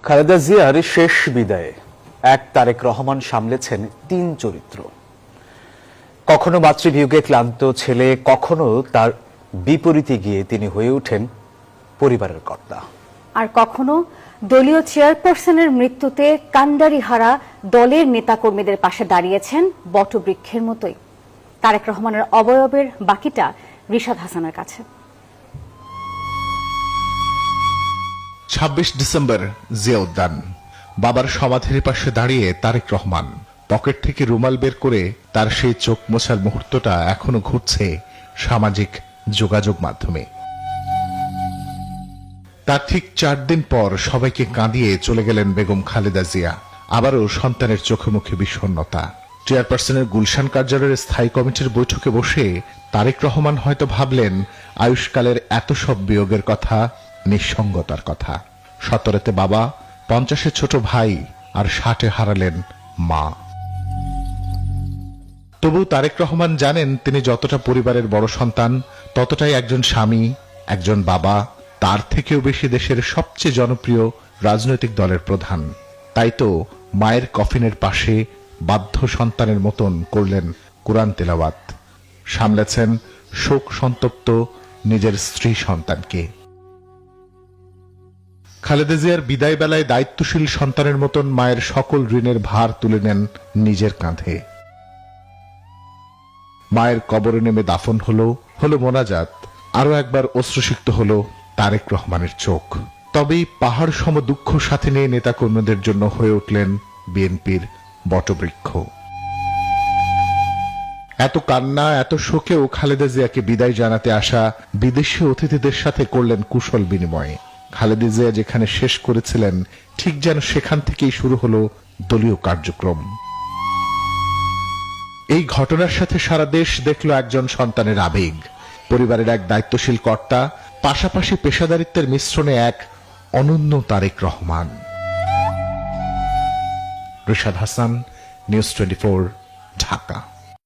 খালেদা জিয়ার শেষ বিদায়ে এক তারেক রহমান সামলেছেন তিন চরিত্র। কখনো মাতৃবিয়োগে ক্লান্ত ছেলে, কখনো তার বিপরীতে গিয়ে তিনি হয়ে ওঠেন পরিবারের কর্তা, আর কখনো দলীয় চেয়ারপারসনের মৃত্যুতে কান্ডারিহারা দলের নেতাকর্মীদের পাশে দাঁড়িয়েছেন বটবৃক্ষের মতোই। তারেক রহমানের অবয়বের বাকিটা রিশাদ হাসানের কাছে। ২৬ ডিসেম্বর জিয়া উদ্যান। বাবার সমাধির পাশে দাঁড়িয়ে তারেক রহমান পকেট থেকে রুমাল বের করে তার সেই চোখ মোছার মুহূর্তটা এখনো ঘুরছে সামাজিক যোগাযোগ মাধ্যমে। তার ঠিক 4 দিন পর সবাইকে কাঁদিয়ে চলে গেলেন বেগম খালেদা জিয়া। আবারও সন্তানের চোখে মুখে বিষণ্ণতা। চেয়ারপারসনের গুলশান কার্যালয়ের স্থায়ী কমিটির বৈঠকে বসে তারেক রহমান হয়তো ভাবলেন আয়ুষ্কালের এত সব বিয়োগের কথা, নিঃসঙ্গতার কথা। 17-তে বাবা, 50-এ ছোট ভাই, আর 60-এ হারালেন মা। তবু তারেক রহমান জানেন তিনি যতটা পরিবারের বড় সন্তান, ততটাই একজন স্বামী, একজন বাবা, তার থেকেও বেশি দেশের সবচেয়ে জনপ্রিয় রাজনৈতিক দলের প্রধান। তাই তো মায়ের কফিনের পাশে বাধ্য সন্তানের মতন করলেন কুরআন তেলাওয়াত, সামলেছেন শোক সন্তপ্ত নিজের স্ত্রী সন্তানকে। খালেদা জিয়ার বিদায় বেলায় দায়িত্বশীল সন্তানের মতন মায়ের সকল ঋণের ভার তুলে নেন নিজের কাঁধে। মায়ের কবরে নেমে দাফন হলো মোনাজাত, আরো একবার অশ্রুসিক্ত হলো তারেক রহমানের চোখ। তবেই পাহাড় সম দুঃখ সাথে নিয়ে নেতাকর্মীদের জন্য হয়ে উঠলেন বিএনপির বটবৃক্ষ। এত কান্না, এত শোকেও খালেদা জিয়াকে বিদায় জানাতে আসা বিদেশি অতিথিদের সাথে করলেন কুশল বিনিময়। খালেদা জিয়া যেখানে শেষ করেছিলেন, ঠিক যেন সেখান থেকেই শুরু হলো দলীয় কার্যক্রম। এই ঘটনার সাথে সারা দেশ দেখল একজন সন্তানের আবেগ, পরিবারের এক দায়িত্বশীল কর্তা, পাশাপাশি পেশাদারিত্বের মিশ্রণে এক অনন্য তারেক রহমান। রিশাদ হাসান, নিউজ 24, ঢাকা।